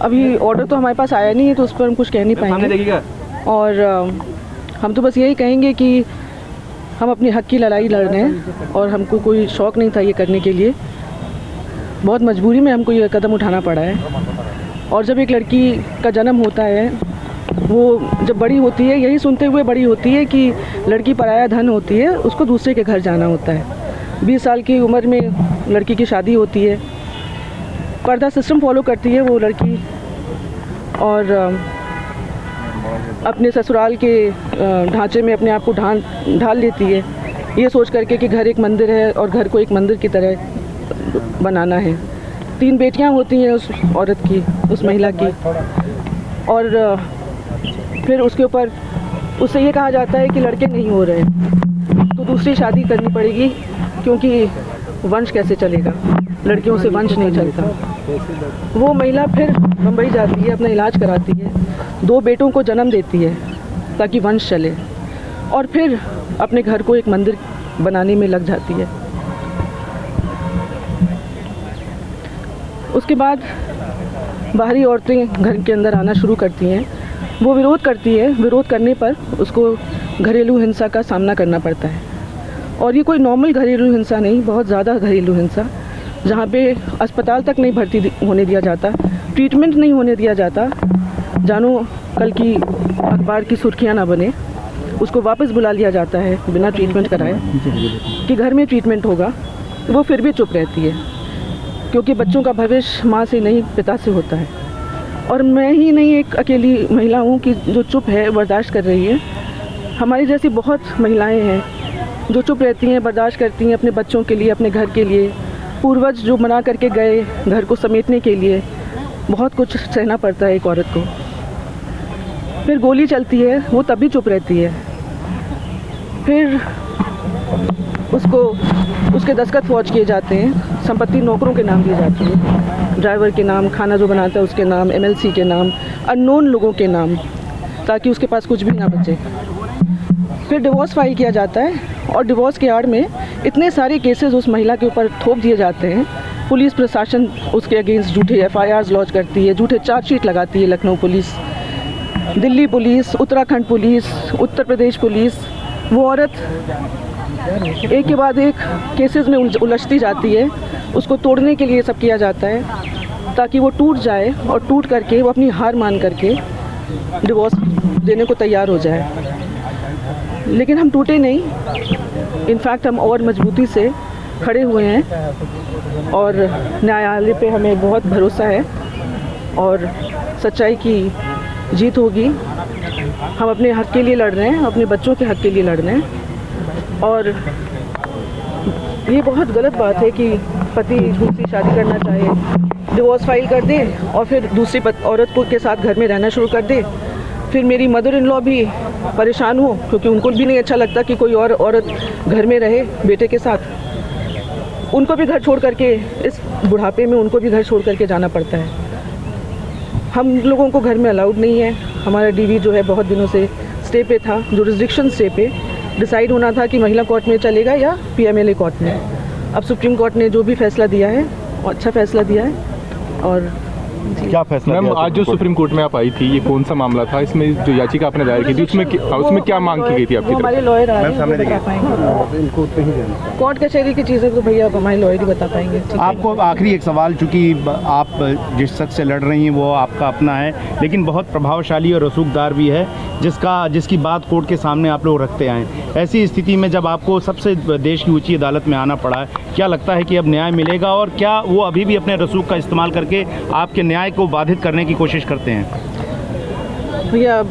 अभी ऑर्डर तो हमारे पास आया नहीं है, तो उस पर हम कुछ कह नहीं पाएंगे। और हम तो बस यही कहेंगे कि हम अपने हक़ की लड़ाई लड़ रहे हैं और हमको कोई शौक़ नहीं था ये करने के लिए, बहुत मजबूरी में हमको ये कदम उठाना पड़ा है। और जब एक लड़की का जन्म होता है, वो जब बड़ी होती है, यही सुनते हुए बड़ी होती है कि लड़की पराया धन होती है, उसको दूसरे के घर जाना होता है। 20 साल की उम्र में लड़की की शादी होती है, पर्दा सिस्टम फॉलो करती है वो लड़की, और अपने ससुराल के ढांचे में अपने आप को ढाल लेती है, ये सोच करके कि घर एक मंदिर है और घर को एक मंदिर की तरह बनाना है। 3 बेटियां होती हैं उस औरत की, उस महिला की, और फिर उसके ऊपर उससे ये कहा जाता है कि लड़के नहीं हो रहे, तो दूसरी शादी करनी पड़ेगी, क्योंकि वंश कैसे चलेगा, लड़कियों से वंश नहीं चलता। वो महिला फिर मुंबई जाती है, अपना इलाज कराती है, 2 बेटों को जन्म देती है ताकि वंश चले, और फिर अपने घर को एक मंदिर बनाने में लग जाती है। उसके बाद बाहरी औरतें घर के अंदर आना शुरू करती हैं, वो विरोध करती है, विरोध करने पर उसको घरेलू हिंसा का सामना करना पड़ता है। और ये कोई नॉर्मल घरेलू हिंसा नहीं, बहुत ज़्यादा घरेलू हिंसा, जहाँ पे अस्पताल तक नहीं भर्ती होने दिया जाता, ट्रीटमेंट नहीं होने दिया जाता, जानो कल की अखबार की सुर्खियाँ ना बने, उसको वापस बुला लिया जाता है बिना ट्रीटमेंट कराए कि घर में ट्रीटमेंट होगा, वो फिर भी चुप रहती है, क्योंकि बच्चों का भविष्य माँ से नहीं पिता से होता है। और मैं ही नहीं एक अकेली महिला हूँ कि जो चुप है, बर्दाश्त कर रही है। हमारी जैसी बहुत महिलाएं हैं जो चुप रहती हैं, बर्दाश्त करती हैं अपने बच्चों के लिए, अपने घर के लिए। पूर्वज जो मना करके गए घर को समेटने के लिए, बहुत कुछ सहना पड़ता है एक औरत को। फिर गोली चलती है, वो तब भी चुप रहती है, फिर उसके दस्तखत फौज किए जाते हैं, संपत्ति नौकरों के नाम दी जाती है, ड्राइवर के नाम, खाना जो बनाता है उसके नाम, MLC के नाम, अननोन लोगों के नाम, ताकि उसके पास कुछ भी ना बचे। फिर डिवोर्स फाइल किया जाता है, और डिवोर्स के आड़ में इतने सारे केसेस उस महिला के ऊपर थोप दिए जाते हैं। पुलिस प्रशासन उसके अगेंस्ट झूठे FIRs लॉन्च करती है, झूठे चार्जशीट लगाती है, Lucknow police, Delhi police, Uttarakhand police, Uttar Pradesh police. वो औरत एक के बाद एक केसेस में उलझती जाती है, उसको तोड़ने के लिए सब किया जाता है ताकि वो टूट जाए, और टूट करके वो अपनी हार मान करके डिवोर्स देने को तैयार हो जाए। लेकिन हम टूटे नहीं, इनफैक्ट हम और मजबूती से खड़े हुए हैं, और न्यायालय पे हमें बहुत भरोसा है, और सच्चाई की जीत होगी। हम अपने हक़ के लिए लड़ रहे हैं, अपने बच्चों के हक़ के लिए लड़ रहे हैं। और ये बहुत गलत बात है कि पति दूसरी शादी करना चाहे, डिवोर्स फाइल कर दे, और फिर दूसरी औरत को के साथ घर में रहना शुरू कर दे। फिर मेरी मदर इन लॉ भी परेशान हो, क्योंकि उनको भी नहीं अच्छा लगता कि कोई और औरत घर में रहे बेटे के साथ। उनको भी घर छोड़ करके, इस बुढ़ापे में उनको भी घर छोड़ करके जाना पड़ता है। हम लोगों को घर में अलाउड नहीं है। हमारा DV जो है बहुत दिनों से स्टे पे था, जुरिस्डिक्शन स्टे पे। डिसाइड होना था कि महिला कोर्ट में चलेगा या PMLA कोर्ट में। अब सुप्रीम कोर्ट ने जो भी फैसला दिया है, अच्छा फैसला दिया है। और क्या फैसला? मैम, आज जो सुप्रीम कोर्ट में आप आई थी, ये कौन सा मामला था? इसमें जो याचिका आपने दायर की थी, उसमें क्या मांग की गई थी आपकी तरफ? हमारे लॉयर आ रहे हैं, बता पाएंगे। कोर्ट कचहरी की चीज़ें तो भैया हमारे लॉयर ही बता पाएंगे। आपको आखिरी एक सवाल, चूँकि आप जिस शख्स से लड़ रही हैं वो आपका अपना है, लेकिन बहुत प्रभावशाली और रसूखदार भी है, जिसकी बात कोर्ट के सामने आप लोग रखते आए। ऐसी स्थिति में जब आपको सबसे देश की ऊंची अदालत में आना पड़ा है, क्या लगता है कि अब न्याय मिलेगा, और क्या वो अभी भी अपने रसूख का इस्तेमाल करके आपके न्याय को बाधित करने की कोशिश करते हैं? भैया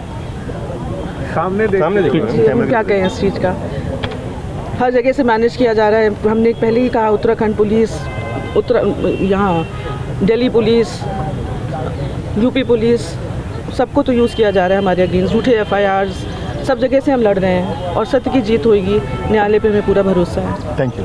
सामने क्या कहें इस चीज़ का, हर जगह से मैनेज किया जा रहा है। हमने पहले ही कहा, उत्तराखंड पुलिस, यहाँ दिल्ली पुलिस, UP पुलिस, सबको तो यूज़ किया जा रहा है हमारे अगेंस्ट, झूठे FIRs, सब जगह से हम लड़ रहे हैं, और सत्य की जीत होगी। न्यायालय पे हमें पूरा भरोसा है। Thank you.